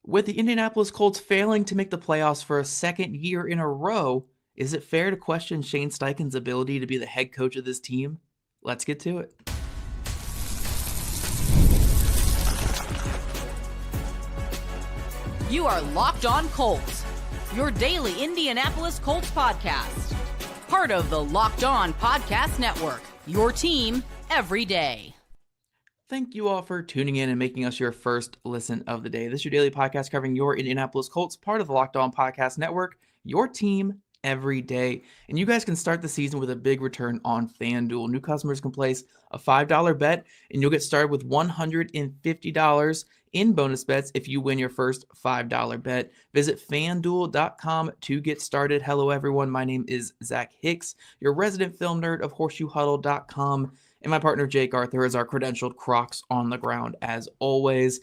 With the Indianapolis Colts failing to make the playoffs for a second year in a row, is it fair to question Shane Steichen's ability to be the head coach of this team? Let's get to it. You are Locked On Colts, your daily Indianapolis Colts podcast. Part of the Locked On Podcast Network, your team every day. Thank you all for tuning in and making us your first listen of the day. This is your daily podcast covering your Indianapolis Colts, part of the Locked On Podcast Network, your team every day. And you guys can start the season with a big return on FanDuel. New customers can place a $5 bet, and you'll get started with $150 in bonus bets if you win your first $5 bet. Visit FanDuel.com to get started. Hello, everyone. My name is Zach Hicks, your resident film nerd of HorseshoeHuddle.com. And my partner, Jake Arthur, is our credentialed Crocs on the ground, as always.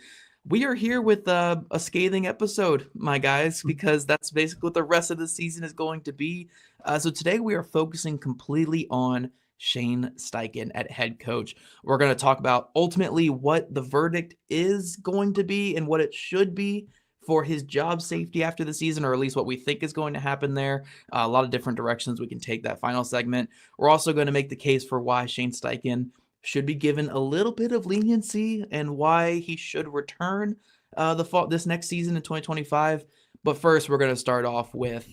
We are here with a scathing episode, my guys, because that's basically what the rest of the season is going to be. So today we are focusing completely on Shane Steichen at head coach. We're going to talk about ultimately what the verdict is going to be and what it should be for his job safety after the season, or at least what we think is going to happen there. A lot of different directions we can take that final segment. We're also going to make the case for why Shane Steichen should be given a little bit of leniency and why he should return this next season in 2025. But first, we're going to start off with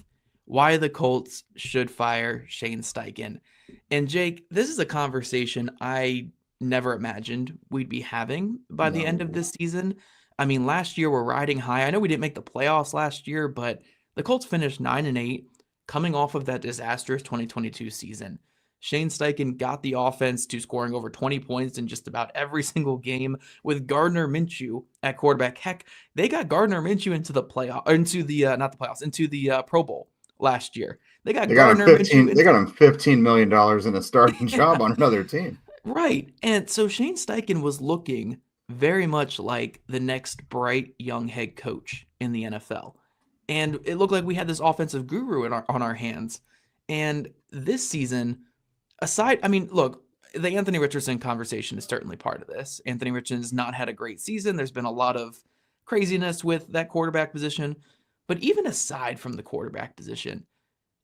why the Colts should fire Shane Steichen. And Jake, this is a conversation I never imagined we'd be having by the end of this season. I mean, last year we're riding high. I know we didn't make the playoffs last year, but the Colts finished 9-8 coming off of that disastrous 2022 season. Shane Steichen got the offense to scoring over 20 points in just about every single game with Gardner Minshew at quarterback. Heck, they got Gardner Minshew into the Pro Bowl last year. They got him $15 million in a starting job on another team. Right. And so Shane Steichen was looking very much like the next bright young head coach in the NFL. And it looked like we had this offensive guru on our hands. And this season, look, the Anthony Richardson conversation is certainly part of this. Anthony Richardson has not had a great season. There's been a lot of craziness with that quarterback position. But even aside from the quarterback position,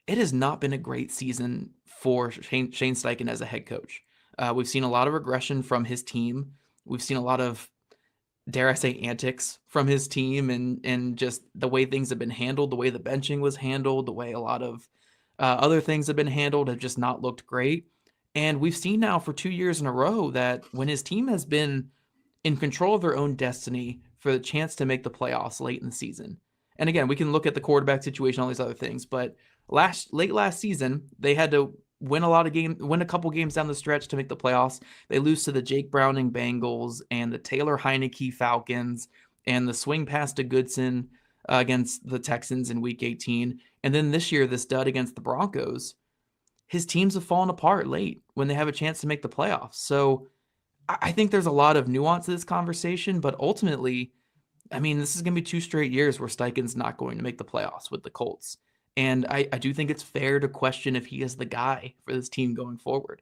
it has not been a great season for Shane Steichen as a head coach. We've seen a lot of regression from his team. We've seen a lot of, dare I say, antics from his team and just the way things have been handled, the way the benching was handled, the way a lot of other things have been handled have just not looked great. And we've seen now for 2 years in a row that when his team has been in control of their own destiny for the chance to make the playoffs late in the season. And again, we can look at the quarterback situation, all these other things, but late last season, they had to win a couple games down the stretch to make the playoffs. They lose to the Jake Browning Bengals and the Taylor Heineke Falcons and the swing pass to Goodson against the Texans in week 18. And then this year, this dud against the Broncos. His teams have fallen apart late when they have a chance to make the playoffs. So I think there's a lot of nuance to this conversation, but ultimately, I mean, this is going to be 2 straight years where Steichen's not going to make the playoffs with the Colts. And I do think it's fair to question if he is the guy for this team going forward.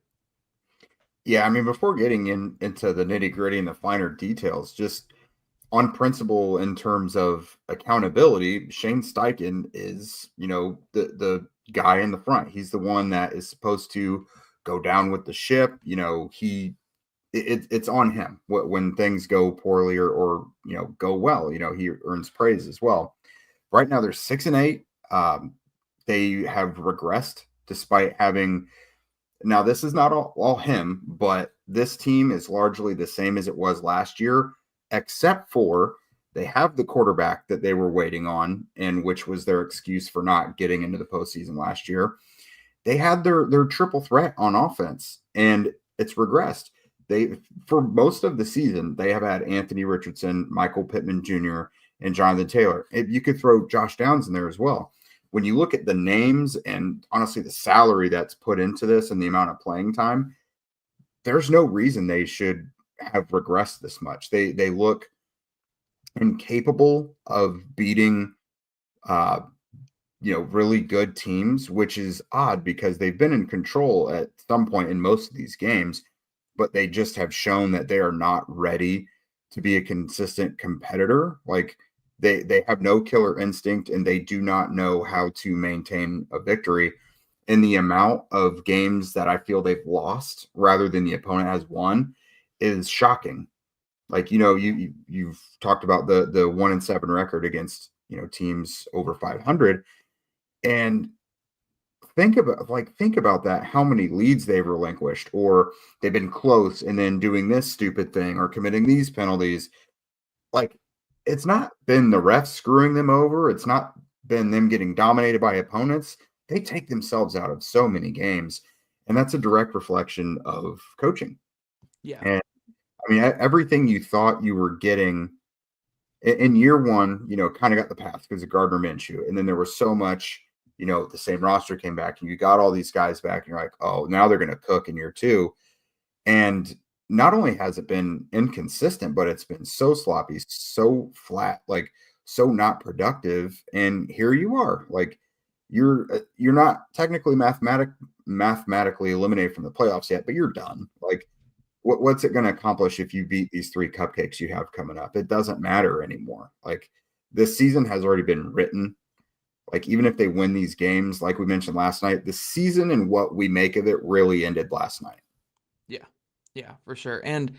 Yeah, I mean, before getting into the nitty-gritty and the finer details, just on principle in terms of accountability, Shane Steichen is, the guy in the front. He's the one that is supposed to go down with the ship. It's on him when things go poorly or go well. He earns praise as well. Right now, they're 6-8. They have regressed despite having. Now, this is not all him, but this team is largely the same as it was last year, except for they have the quarterback that they were waiting on, and which was their excuse for not getting into the postseason last year. They had their triple threat on offense, and it's regressed. For most of the season, they have had Anthony Richardson, Michael Pittman Jr., and Jonathan Taylor. You could throw Josh Downs in there as well. When you look at the names and honestly the salary that's put into this and the amount of playing time, there's no reason they should have regressed this much. They look incapable of beating really good teams, which is odd because they've been in control at some point in most of these games, but they just have shown that they are not ready to be a consistent competitor. Like They have no killer instinct, and they do not know how to maintain a victory. And the amount of games that I feel they've lost rather than the opponent has won is shocking. Like, you've talked about the 1-7 record against, teams over 500, and think about that, how many leads they've relinquished, or they've been close and then doing this stupid thing or committing these penalties. Like, it's not been the refs screwing them over. It's not been them getting dominated by opponents. They take themselves out of so many games, and that's a direct reflection of coaching. Yeah. And I mean, everything you thought you were getting in year one, kind of got the pass because of Gardner Minshew. And then there was so much, the same roster came back and you got all these guys back and you're like, oh, now they're going to cook in year two. And not only has it been inconsistent, but it's been so sloppy, so flat, like so not productive. And here you are, like you're not technically mathematically eliminated from the playoffs yet, but you're done. Like, what's it going to accomplish if you beat these 3 cupcakes you have coming up? It doesn't matter anymore. Like, this season has already been written. Like, even if they win these games, like we mentioned last night, the season and what we make of it really ended last night. Yeah, for sure. And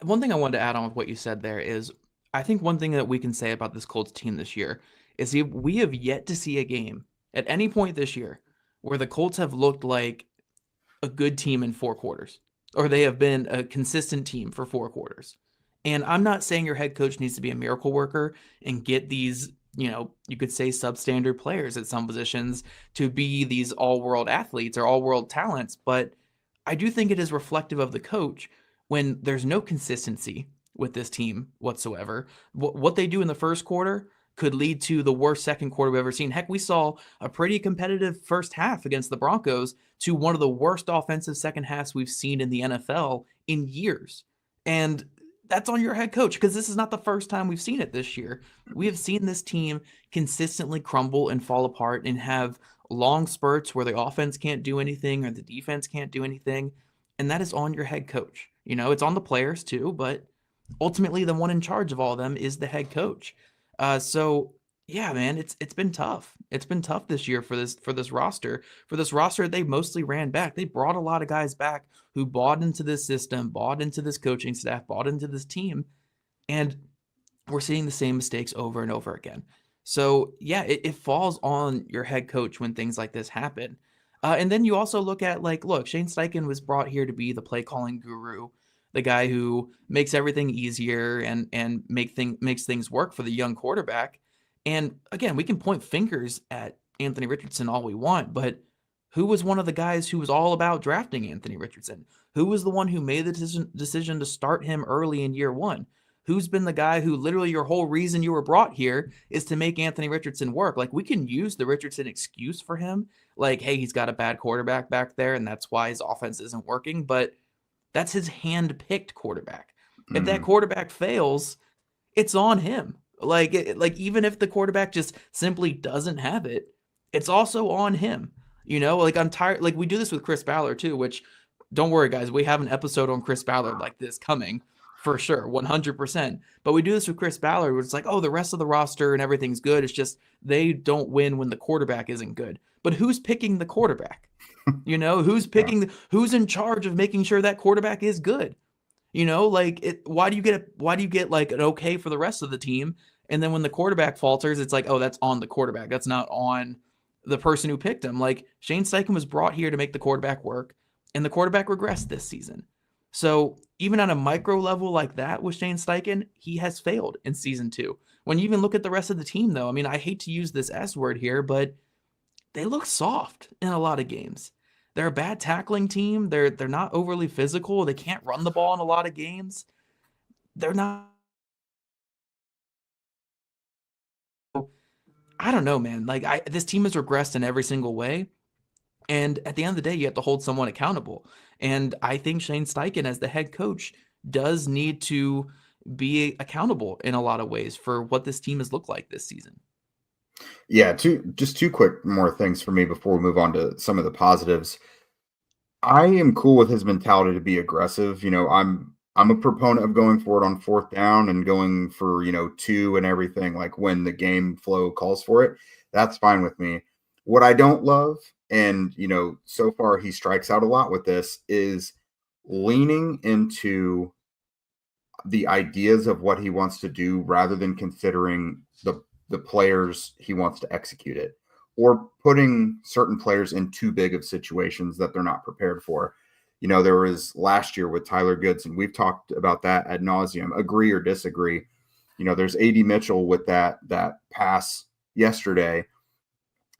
one thing I wanted to add on with what you said there is, I think one thing that we can say about this Colts team this year is we have yet to see a game at any point this year where the Colts have looked like a good team in 4 quarters, or they have been a consistent team for 4 quarters. And I'm not saying your head coach needs to be a miracle worker and get these, you could say substandard players at some positions to be these all-world athletes or all-world talents, but I do think it is reflective of the coach when there's no consistency with this team whatsoever. What they do in the first quarter could lead to the worst second quarter we've ever seen. Heck, we saw a pretty competitive first half against the Broncos to one of the worst offensive second halves we've seen in the NFL in years. And that's on your head coach, because this is not the first time we've seen it this year. We have seen this team consistently crumble and fall apart and have long spurts where the offense can't do anything or the defense can't do anything. And that is on your head coach. It's on the players too, but ultimately the one in charge of all of them is the head coach. So yeah, man, it's been tough. It's been tough this year for this roster. For this roster, they mostly ran back. They brought a lot of guys back who bought into this system, bought into this coaching staff, bought into this team, and we're seeing the same mistakes over and over again. So yeah, it falls on your head coach when things like this happen. And then you also look at, look, Shane Steichen was brought here to be the play calling guru, the guy who makes everything easier and makes things work for the young quarterback. And again, we can point fingers at Anthony Richardson all we want, but who was one of the guys who was all about drafting Anthony Richardson? Who was the one who made the decision to start him early in year one? Who's been the guy who literally your whole reason you were brought here is to make Anthony Richardson work? Like, we can use the Richardson excuse for him. Like, hey, he's got a bad quarterback back there, and that's why his offense isn't working. But that's his hand-picked quarterback. Mm-hmm. If that quarterback fails, it's on him. Like even if the quarterback just simply doesn't have it, it's also on him. I'm tired. Like, we do this with Chris Ballard too, which, don't worry, guys, we have an episode on Chris Ballard like this coming. For sure, 100%. But we do this with Chris Ballard, where it's like, oh, the rest of the roster and everything's good. It's just they don't win when the quarterback isn't good. But who's picking the quarterback? Who's picking? Who's in charge of making sure that quarterback is good? Why do you get like an okay for the rest of the team, and then when the quarterback falters, it's like, oh, that's on the quarterback. That's not on the person who picked him. Like, Shane Steichen was brought here to make the quarterback work, and the quarterback regressed this season. So even on a micro level like that with Shane Steichen, he has failed in season 2. When you even look at the rest of the team, though, I mean, I hate to use this S word here, but they look soft in a lot of games. They're a bad tackling team. They're not overly physical. They can't run the ball in a lot of games. They're not. I don't know, man. Like, this team has regressed in every single way. And at the end of the day, you have to hold someone accountable. And I think Shane Steichen, as the head coach, does need to be accountable in a lot of ways for what this team has looked like this season. Yeah, two quick more things for me before we move on to some of the positives. I am cool with his mentality to be aggressive. I'm a proponent of going for it on fourth down and going for, 2 and everything, like when the game flow calls for it. That's fine with me. What I don't love, and, so far he strikes out a lot with this, is leaning into the ideas of what he wants to do rather than considering the players he wants to execute it, or putting certain players in too big of situations that they're not prepared for. There was last year with Tyler Goodson. We've talked about that ad nauseum, agree or disagree. There's AD Mitchell with that pass yesterday.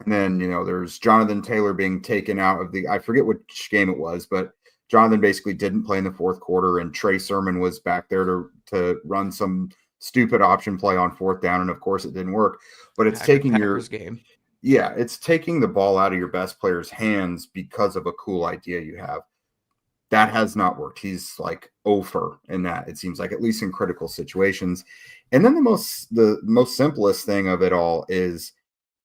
And then, there's Jonathan Taylor being taken out of I forget which game it was, but Jonathan basically didn't play in the fourth quarter, and Trey Sermon was back there to run some stupid option play on fourth down. And of course it didn't work, but it's Packers game. Yeah, it's taking the ball out of your best player's hands because of a cool idea you have. That has not worked. He's like over in that, it seems like, at least in critical situations. And then the most simplest thing of it all is,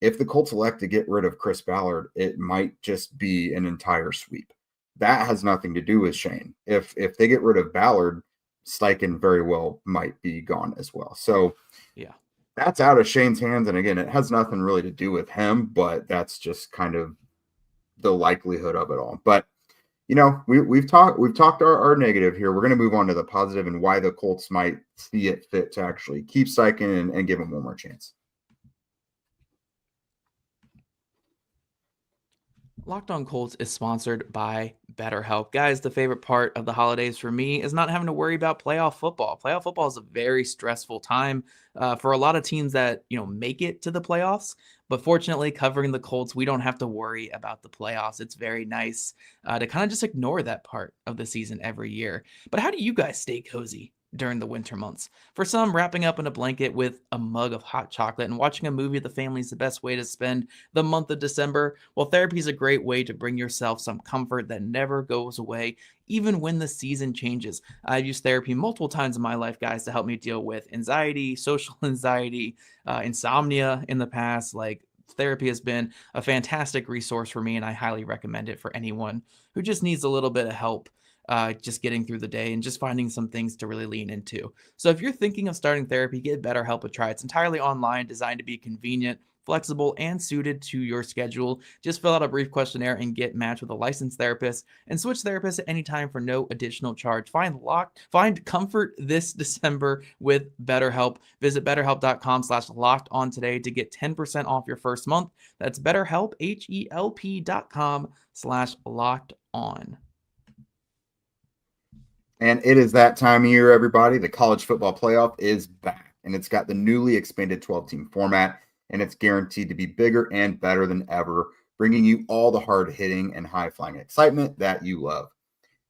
if the Colts elect to get rid of Chris Ballard, it might just be an entire sweep. That has nothing to do with Shane. If they get rid of Ballard, Steichen very well might be gone as well. So yeah, that's out of Shane's hands. And again, it has nothing really to do with him, but that's just kind of the likelihood of it all. But we've talked our negative here. We're going to move on to the positive and why the Colts might see it fit to actually keep Steichen and give him one more chance. Locked On Colts is sponsored by BetterHelp. Guys, the favorite part of the holidays for me is not having to worry about playoff football. Playoff football is a very stressful time for a lot of teams that, make it to the playoffs. But fortunately, covering the Colts, we don't have to worry about the playoffs. It's very nice to kind of just ignore that part of the season every year. But how do you guys stay cozy during the winter months? For some, wrapping up in a blanket with a mug of hot chocolate and watching a movie with the family is the best way to spend the month of December. Well, therapy is a great way to bring yourself some comfort that never goes away, even when the season changes. I've used therapy multiple times in my life, guys, to help me deal with anxiety, social anxiety, insomnia in the past. Like, therapy has been a fantastic resource for me, and I highly recommend it for anyone who just needs a little bit of help just getting through the day and just finding some things to really lean into. So if you're thinking of starting therapy, give BetterHelp a try. It's entirely online, designed to be convenient, flexible, and suited to your schedule. Just fill out a brief questionnaire and get matched with a licensed therapist, and switch therapists at any time for no additional charge. Find comfort this December with BetterHelp. Visit betterhelp.com/lockedon today to get 10% off your first month. That's BetterHelp, HELP.com/lockedon. And it is that time of year, everybody. The college football playoff is back, and it's got the newly expanded 12-team format, and it's guaranteed to be bigger and better than ever, bringing you all the hard-hitting and high-flying excitement that you love.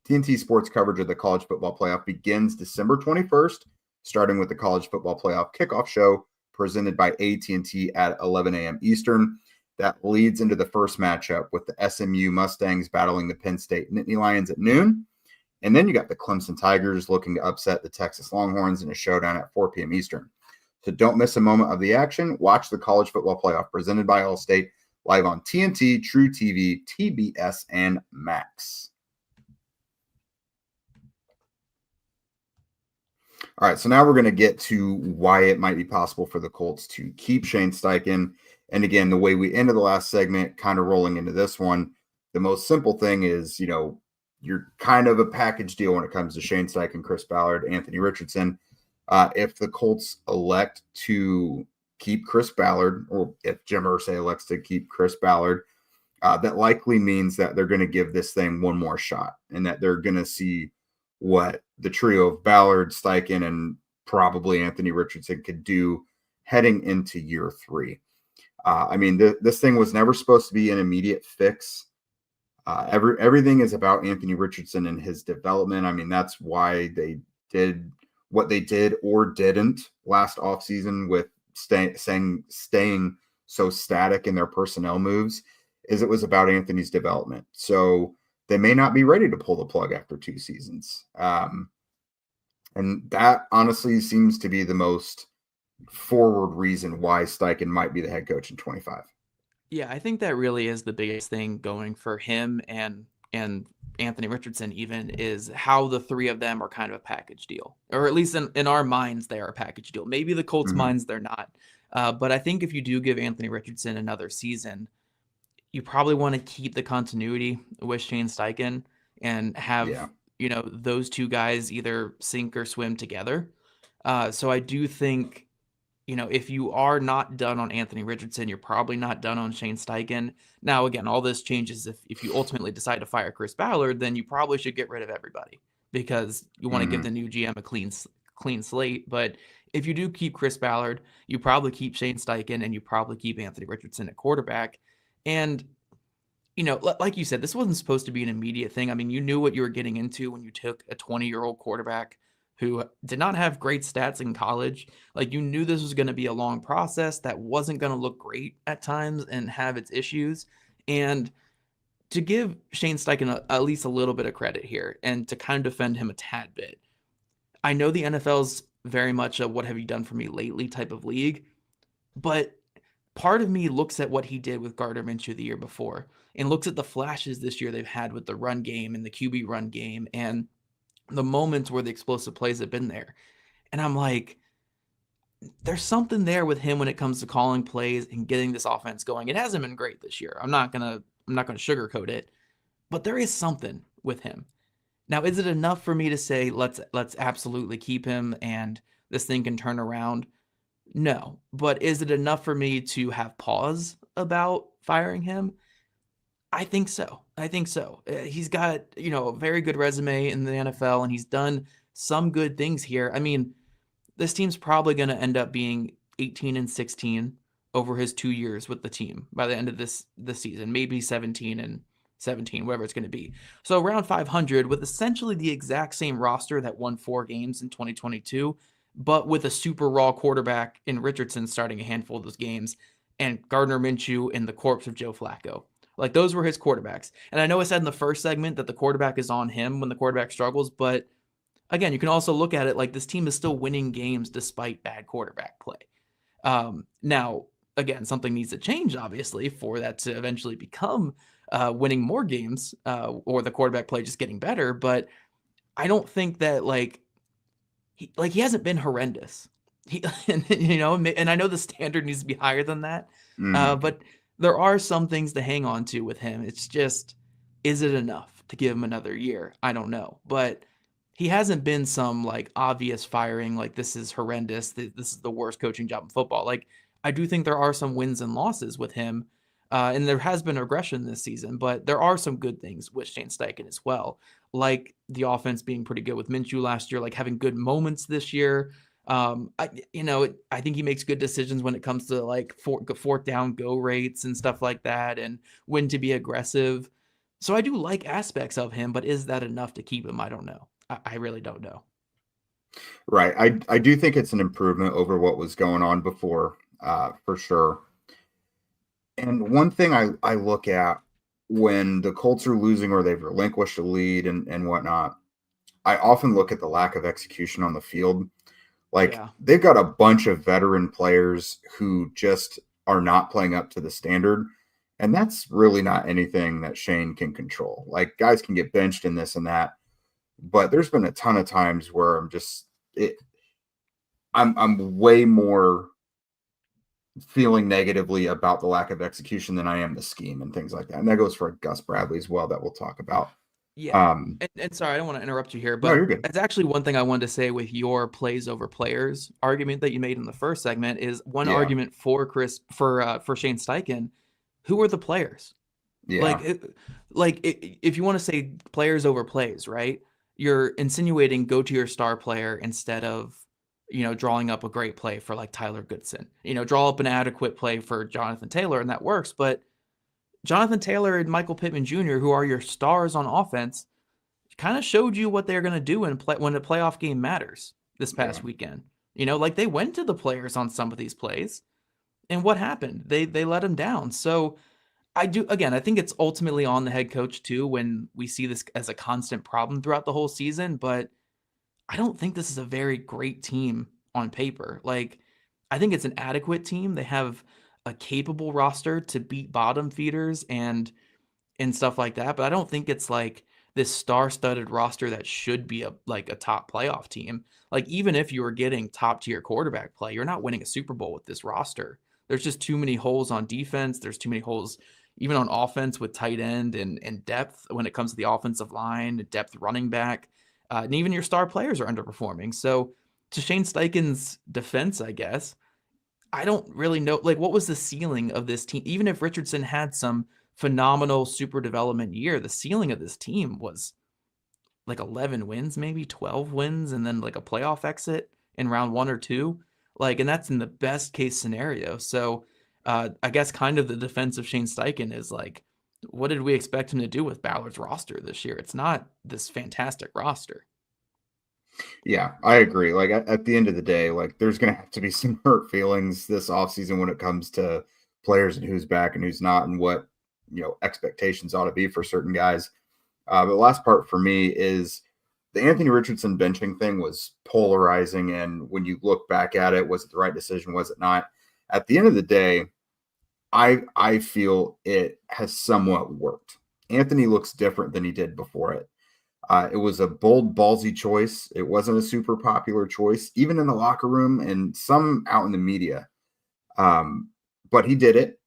TNT Sports coverage of the college football playoff begins December 21st, starting with the college football playoff kickoff show presented by AT&T at 11 a.m. Eastern. That leads into the first matchup with the SMU Mustangs battling the Penn State Nittany Lions at noon. And then you got the Clemson Tigers looking to upset the Texas Longhorns in a showdown at 4 p.m. Eastern. So don't miss a moment of the action. Watch the college football playoff presented by Allstate live on TNT, True TV, TBS, and Max. All right, so now we're going to get to why it might be possible for the Colts to keep Shane Steichen. And again, the way we ended the last segment, kind of rolling into this one, the most simple thing is, you're kind of a package deal when it comes to Shane Steichen, Chris Ballard, Anthony Richardson. If the Colts elect to keep Chris Ballard, or if Jim Irsay elects to keep Chris Ballard, that likely means that they're going to give this thing one more shot, and that they're going to see what the trio of Ballard, Steichen, and probably Anthony Richardson could do heading into year 3. This thing was never supposed to be an immediate fix. Everything is about Anthony Richardson and his development. That's why they did what they did or didn't last offseason with staying so static in their personnel moves, is it was about Anthony's development. So they may not be ready to pull the plug after 2 seasons. And that honestly seems to be the most forward reason why Steichen might be the head coach in 25. Yeah, I think that really is the biggest thing going for him and and Anthony Richardson even, is how the three of them are kind of a package deal, or at least in our minds they are a package deal. Maybe the Colts' Mhm. minds they're not, but I think if you do give Anthony Richardson another season, you probably want to keep the continuity with Shane Steichen and have, Yeah. those two guys either sink or swim together. So I do think, if you are not done on Anthony Richardson, you're probably not done on Shane Steichen. Now, again, all this changes if you ultimately decide to fire Chris Ballard, then you probably should get rid of everybody because you want to give Mhm. the new GM a clean slate. But if you do keep Chris Ballard, you probably keep Shane Steichen and you probably keep Anthony Richardson at quarterback. And like you said, this wasn't supposed to be an immediate thing. I mean, you knew what you were getting into when you took a 20-year-old quarterback who did not have great stats in college. Like, you knew this was going to be a long process that wasn't going to look great at times and have its issues. And to give Shane Steichen at least a little bit of credit here and to kind of defend him a tad bit, I know the NFL's very much a what have you done for me lately type of league, but part of me looks at what he did with Gardner Minshew the year before and looks at the flashes this year they've had with the run game and the QB run game and the moments where the explosive plays have been there. And I'm like, there's something there with him when it comes to calling plays and getting this offense going. It hasn't been great this year. I'm not gonna sugarcoat it, but there is something with him. Now, is it enough for me to say let's absolutely keep him and this thing can turn around? No, but is it enough for me to have pause about firing him? I think so. I think so. He's got, a very good resume in the NFL and he's done some good things here. I mean, this team's probably going to end up being 18-16 over his 2 years with the team by the end of this season, maybe 17-17, whatever it's going to be. So around 500 with essentially the exact same roster that won 4 games in 2022, but with a super raw quarterback in Richardson starting a handful of those games and Gardner Minshew and the corpse of Joe Flacco. Like, those were his quarterbacks. And I know I said in the first segment that the quarterback is on him when the quarterback struggles, but again, you can also look at it like this team is still winning games despite bad quarterback play. Now, again, something needs to change, obviously, for that to eventually become winning more games or the quarterback play just getting better. But I don't think that he hasn't been horrendous. And I know the standard needs to be higher than that. Mhm. But there are some things to hang on to with him. It's just, is it enough to give him another year? I don't know. But he hasn't been some like obvious firing, like this is horrendous. This is the worst coaching job in football. Like, I do think there are some wins and losses with him. And there has been regression this season, but there are some good things with Shane Steichen as well, like the offense being pretty good with Minshew last year, like having good moments this year. I think he makes good decisions when it comes to like fourth down go rates and stuff like that, and when to be aggressive. So I do like aspects of him, but is that enough to keep him? I don't know. I really don't know. Right. I do think it's an improvement over what was going on before, for sure. And one thing I look at when the Colts are losing or they've relinquished a lead and whatnot, I often look at the lack of execution on the field. Like, Yeah. they've got a bunch of veteran players who just are not playing up to the standard. And that's really not anything that Shane can control. Like, guys can get benched in this and that, but there's been a ton of times where I'm way more feeling negatively about the lack of execution than I am the scheme and things like that. And that goes for Gus Bradley as well, that we'll talk about. Yeah. Um, And sorry, I don't want to interrupt you here, no, but you're good. it's actually one thing I wanted to say with your plays over players argument that you made in the first segment is one Yeah. argument for Shane Steichen. Who are the players? Yeah. Like, if you want to say players over plays, right? You're insinuating go to your star player instead of, drawing up a great play for like Tyler Goodson. Draw up an adequate play for Jonathan Taylor, and that works. But Jonathan Taylor and Michael Pittman Jr., who are your stars on offense, kind of showed you what they're going to do when a playoff game matters this Yeah. past weekend. Like they went to the players on some of these plays, and what happened? They let them down. So I think it's ultimately on the head coach too when we see this as a constant problem throughout the whole season, but I don't think this is a very great team on paper. Like, I think it's an adequate team. They have a capable roster to beat bottom feeders, and and stuff like that. But I don't think it's like this star-studded roster that should be a top playoff team. Like, even if you were getting top-tier quarterback play, you're not winning a Super Bowl with this roster. There's just too many holes on defense. There's too many holes even on offense with tight end and depth when it comes to the offensive line, depth running back. And even your star players are underperforming. So to Shane Steichen's defense, I guess, I don't really know, like, what was the ceiling of this team? Even if Richardson had some phenomenal super development year, the ceiling of this team was like 11 wins, maybe 12 wins, and then like a playoff exit in round 1 or 2. Like, and that's in the best case scenario. So I guess kind of the defense of Shane Steichen is like, what did we expect him to do with Ballard's roster this year? It's not this fantastic roster. Yeah, I agree. Like at the end of the day, like there's going to have to be some hurt feelings this offseason when it comes to players and who's back and who's not and what, expectations ought to be for certain guys. But the last part for me is the Anthony Richardson benching thing was polarizing. And when you look back at it, was it the right decision? Was it not? At the end of the day, I feel it has somewhat worked. Anthony looks different than he did before it. It was a bold, ballsy choice. It wasn't a super popular choice, even in the locker room and some out in the media. But he did it.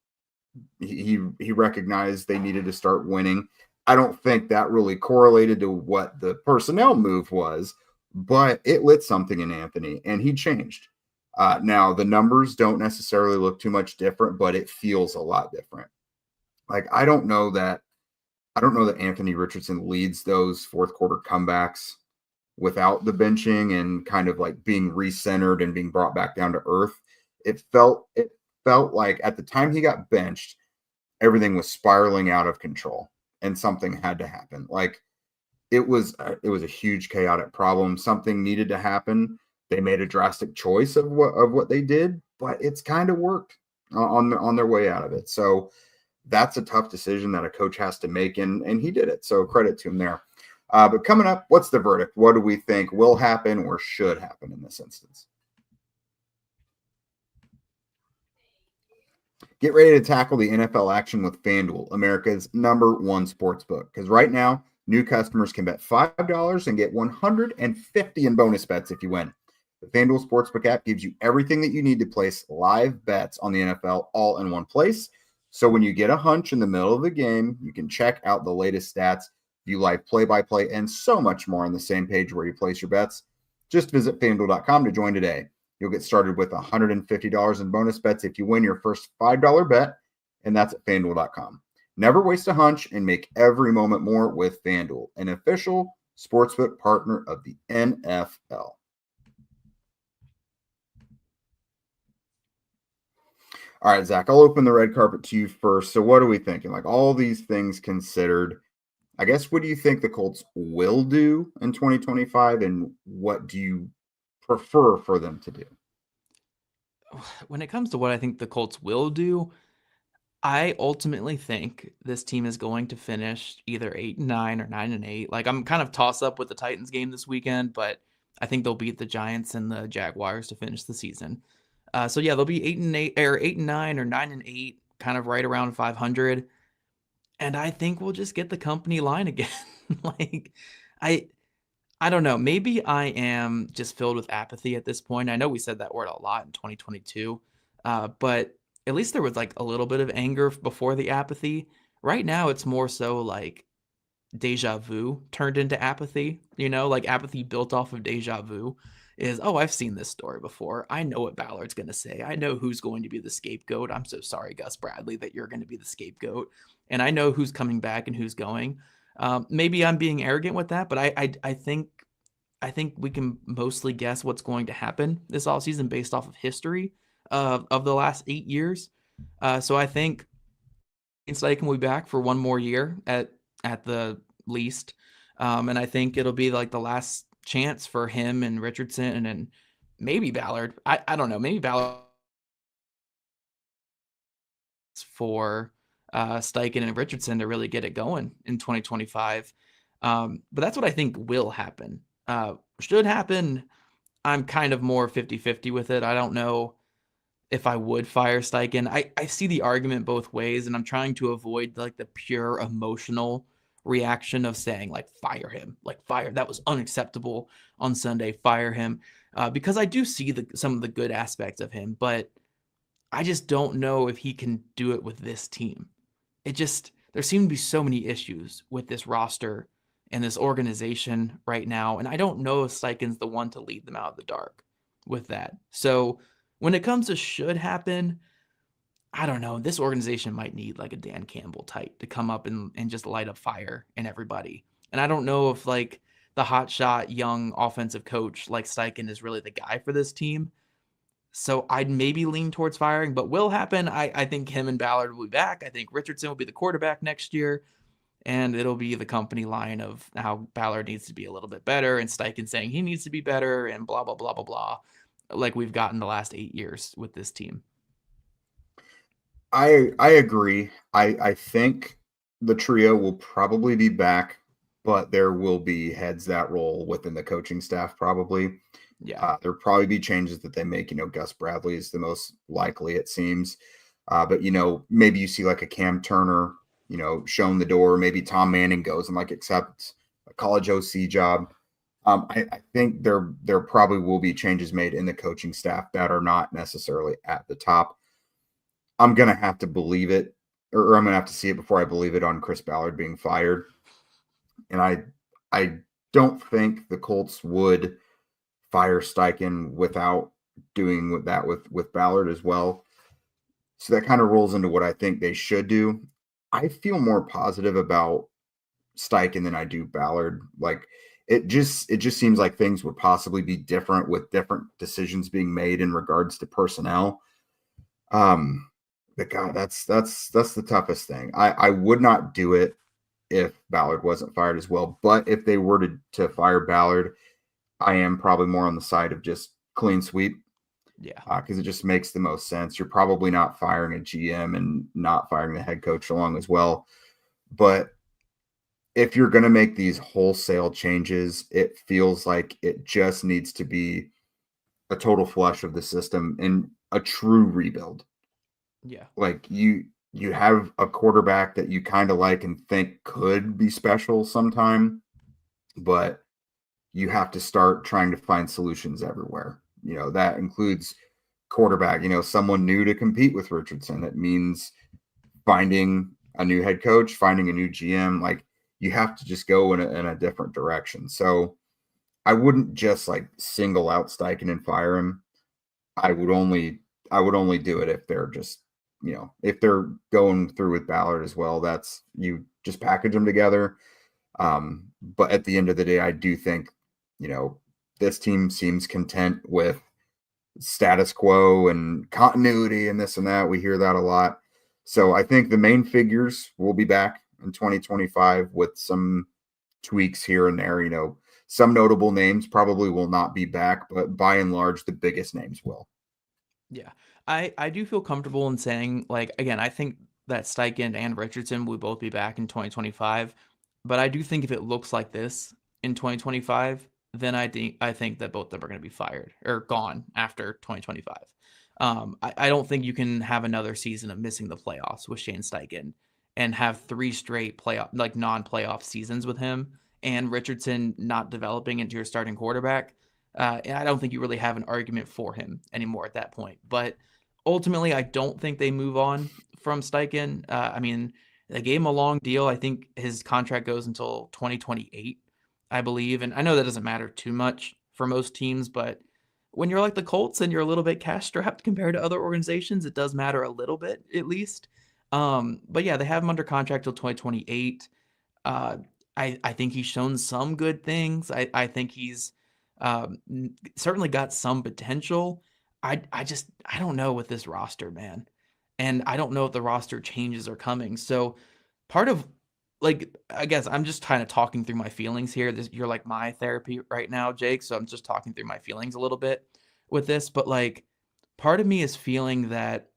He recognized they needed to start winning. I don't think that really correlated to what the personnel move was, but it lit something in Anthony, and he changed. Now, the numbers don't necessarily look too much different, but it feels a lot different. Like, I don't know that Anthony Richardson leads those fourth quarter comebacks without the benching and kind of like being recentered and being brought back down to earth. It felt like at the time he got benched, everything was spiraling out of control and something had to happen. Like it was a huge chaotic problem. Something needed to happen. They made a drastic choice of what they did, but it's kind of worked on their way out of it. So that's a tough decision that a coach has to make, and he did it. So credit to him there. But coming up, what's the verdict? What do we think will happen or should happen in this instance? Get ready to tackle the NFL action with FanDuel, America's #1 sports book. Because right now, new customers can bet $5 and get $150 in bonus bets if you win. The FanDuel Sportsbook app gives you everything that you need to place live bets on the NFL all in one place. So when you get a hunch in the middle of the game, you can check out the latest stats, view live play-by-play, and so much more on the same page where you place your bets. Just visit FanDuel.com to join today. You'll get started with $150 in bonus bets if you win your first $5 bet, and that's at FanDuel.com. Never waste a hunch and make every moment more with FanDuel, an official sportsbook partner of the NFL. All right, Zach, I'll open the red carpet to you first. So what are we thinking? Like all these things considered, I guess, what do you think the Colts will do in 2025, and what do you prefer for them to do? When it comes to what I think the Colts will do, I ultimately think this team is going to finish either 8-9 or 9-8. Like, I'm kind of toss up with the Titans game this weekend, but I think they'll beat the Giants and the Jaguars to finish the season. So yeah, they'll be 8-8 or 8-9 or 9-8, kind of right around 500. And I think we'll just get the company line again. Like, I don't know. Maybe I am just filled with apathy at this point. I know we said that word a lot in 2022, but at least there was like a little bit of anger before the apathy. Right now, it's more so like deja vu turned into apathy, like apathy built off of deja vu is, oh, I've seen this story before. I know what Ballard's going to say. I know who's going to be the scapegoat. I'm so sorry, Gus Bradley, that you're going to be the scapegoat. And I know who's coming back and who's going. Maybe I'm being arrogant with that, but I think we can mostly guess what's going to happen this offseason based off of history of the last 8 years. So I think Steichen will be back for one more year at the least. And I think it'll be like the last chance for him and Richardson and maybe Ballard. I don't know. Maybe Ballard for Steichen and Richardson to really get it going in 2025. But that's what I think will happen. Should happen. I'm kind of more 50-50 with it. I don't know. if I would fire Steichen. I see the argument both ways, and I'm trying to avoid like the pure emotional reaction of saying like fire him, like fire, that was unacceptable on Sunday, fire him, because I do see some of the good aspects of him, but I just don't know if he can do it with this team. There seem to be so many issues with this roster and this organization right now, and I don't know if Steichen's the one to lead them out of the dark with that. So when it comes to should happen, I don't know. This organization might need like a Dan Campbell type to come up and just light a fire in everybody. And I don't know if like the hotshot young offensive coach like Steichen is really the guy for this team. So I'd maybe lean towards firing, but will happen. I think him and Ballard will be back. I think Richardson will be the quarterback next year, and it'll be the company line of how Ballard needs to be a little bit better and Steichen saying he needs to be better and blah, blah, blah, blah, blah, like we've gotten the last 8 years with this team. I agree. I think the trio will probably be back, but there will be heads that roll within the coaching staff probably. Yeah. There'll probably be changes that they make. Gus Bradley is the most likely, it seems. But, maybe you see like a Cam Turner, shown the door. Maybe Tom Manning goes and like accepts a college OC job. I think there probably will be changes made in the coaching staff that are not necessarily at the top. I'm going to have to believe it, or I'm going to have to see it before I believe it on Chris Ballard being fired. And I don't think the Colts would fire Steichen without doing that with Ballard as well. So that kind of rolls into what I think they should do. I feel more positive about Steichen than I do Ballard. Like it just seems like things would possibly be different with different decisions being made in regards to personnel. But God, that's the toughest thing. I would not do it if Ballard wasn't fired as well. But if they were to fire Ballard, I am probably more on the side of just clean sweep. Yeah. Because it just makes the most sense. You're probably not firing a GM and not firing the head coach along as well. But if you're going to make these wholesale changes, it feels like it just needs to be a total flush of the system and a true rebuild. Yeah. Like you have a quarterback that you kind of like and think could be special sometime, but you have to start trying to find solutions everywhere. That includes quarterback, someone new to compete with Richardson. It means finding a new head coach, finding a new GM. Like you have to just go in a different direction. So I wouldn't just like single out Steichen and fire him. I would only do it if they're just, if they're going through with Ballard as well. That's, you just package them together. But at the end of the day, I do think, this team seems content with status quo and continuity and this and that. We hear that a lot. So I think the main figures will be back in 2025 with some tweaks here and there. Some notable names probably will not be back, but by and large, the biggest names will. Yeah. I do feel comfortable in saying, like, again, I think that Steichen and Richardson will both be back in 2025. But I do think if it looks like this in 2025, then I think that both of them are going to be fired or gone after 2025. I don't think you can have another season of missing the playoffs with Shane Steichen and have 3 straight non-playoff seasons with him and Richardson not developing into your starting quarterback. And I don't think you really have an argument for him anymore at that point. But ultimately, I don't think they move on from Steichen. I mean, they gave him a long deal. I think his contract goes until 2028, I believe. And I know that doesn't matter too much for most teams, but when you're like the Colts and you're a little bit cash strapped compared to other organizations, it does matter a little bit, at least. But yeah, they have him under contract till 2028. I think he's shown some good things. I think he's certainly got some potential. I don't know with this roster, man. And I don't know if the roster changes are coming. So part of, like, I guess I'm just kind of talking through my feelings here. You're like my therapy right now, Jake. So I'm just talking through my feelings a little bit with this. But like, part of me is feeling that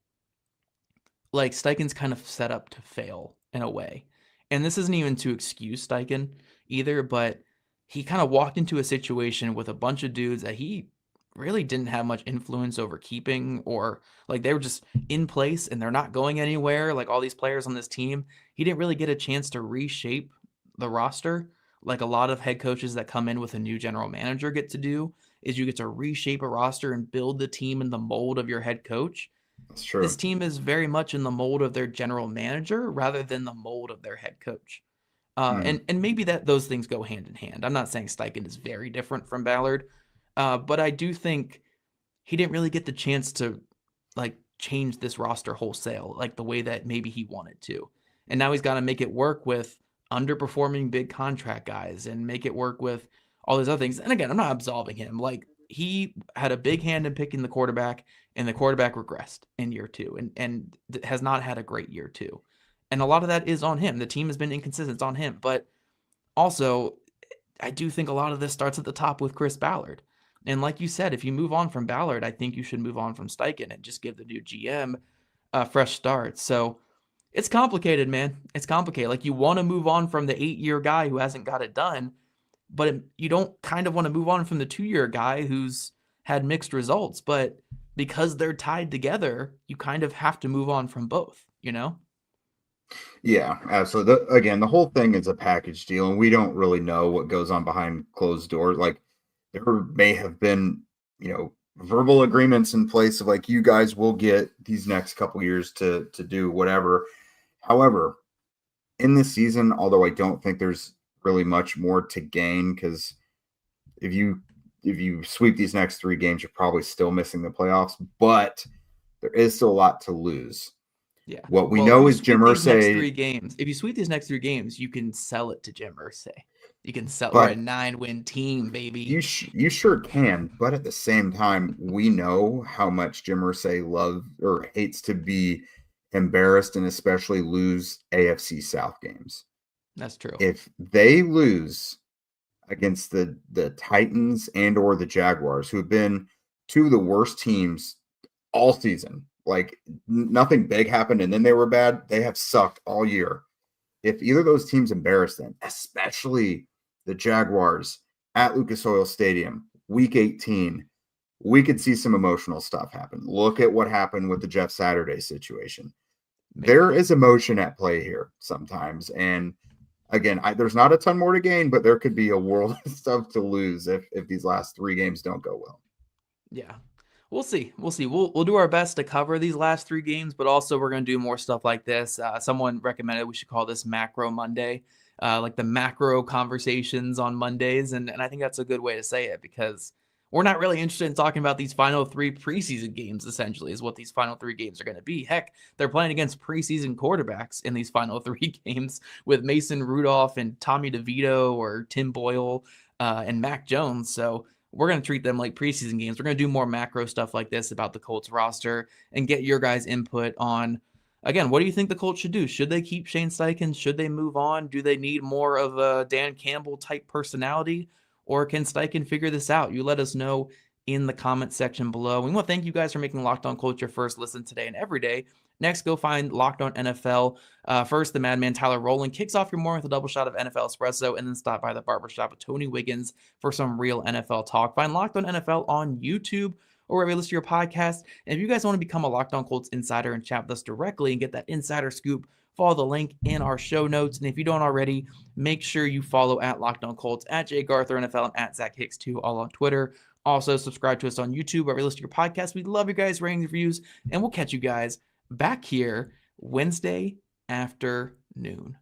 like Steichen's kind of set up to fail in a way. And this isn't even to excuse Steichen either, but he kind of walked into a situation with a bunch of dudes that he really didn't have much influence over keeping, or like they were just in place and they're not going anywhere. Like all these players on this team, he didn't really get a chance to reshape the roster like a lot of head coaches that come in with a new general manager get to do. Is you get to reshape a roster and build the team in the mold of your head coach. That's This true. team is very much in the mold of their general manager rather than the mold of their head coach. Mhm. And maybe that those things go hand in hand. I'm not saying Steichen is very different from Ballard, but I do think he didn't really get the chance to like change this roster wholesale like the way that maybe he wanted to. And now he's got to make it work with underperforming big contract guys and make it work with all these other things. And again, I'm not absolving him. Like he had a big hand in picking the quarterback, and the quarterback regressed in year 2 and has not had a great year 2. And a lot of that is on him. The team has been inconsistent. It's on him. But also, I do think a lot of this starts at the top with Chris Ballard. And like you said, if you move on from Ballard, I think you should move on from Steichen and just give the new GM a fresh start. So it's complicated, man. It's complicated. Like you want to move on from the 8-year guy who hasn't got it done, but you don't kind of want to move on from the 2-year guy who's had mixed results. But because they're tied together, you kind of have to move on from both, you know? Yeah, absolutely. Again, the whole thing is a package deal, and we don't really know what goes on behind closed doors. Like there may have been, verbal agreements in place of like you guys will get these next couple years to do whatever. However, in this season, although I don't think there's really much more to gain, because if you sweep these next 3 games, you're probably still missing the playoffs, but there is still a lot to lose. Yeah. What we Well, if know you is Jim sweep these next 3 Irsay, games, you can sell it to Jim Irsay. You can sell. We're a but 9-win team, baby. you sure can. But at the same time, we know how much Jim Irsay loves or hates to be embarrassed and especially lose AFC South games. That's true. If they lose against the Titans and or the Jaguars, who have been 2 of the worst teams all season, like nothing big happened and then they were bad. They have sucked all year. If either of those teams embarrass them, especially the Jaguars at Lucas Oil Stadium, week 18, we could see some emotional stuff happen. Look at what happened with the Jeff Saturday situation. Maybe. There is emotion at play here sometimes. And again, there's not a ton more to gain, but there could be a world of stuff to lose if these last 3 games don't go well. Yeah. We'll see. We'll do our best to cover these last 3 games, but also we're going to do more stuff like this. Someone recommended we should call this Macro Monday, like the macro conversations on Mondays. And I think that's a good way to say it, because we're not really interested in talking about these final 3 preseason games, essentially, is what these final 3 games are going to be. Heck, they're playing against preseason quarterbacks in these final 3 games with Mason Rudolph and Tommy DeVito or Tim Boyle and Mac Jones. So we're going to treat them like preseason games. We're going to do more macro stuff like this about the Colts roster and get your guys' input on, again, what do you think the Colts should do? Should they keep Shane Steichen? Should they move on? Do they need more of a Dan Campbell type personality? Or can Steichen figure this out? You let us know in the comment section below. We want to thank you guys for making Locked On Colts your first listen today and every day. Next, go find Locked On NFL. First, the Madman Tyler Rowland kicks off your morning with a double shot of NFL espresso, and then stop by the barbershop with Tony Wiggins for some real NFL talk. Find Locked On NFL on YouTube or wherever you listen to your podcast. And if you guys want to become a Locked On Colts insider and chat with us directly and get that insider scoop, follow the link in our show notes. And if you don't already, make sure you follow at Locked On Colts, at Jake Arthur NFL, and at Zach Hicks 2, all on Twitter. Also, subscribe to us on YouTube, wherever you listen to your podcast. We love you guys' ratings and reviews, and we'll catch you guys back here Wednesday afternoon.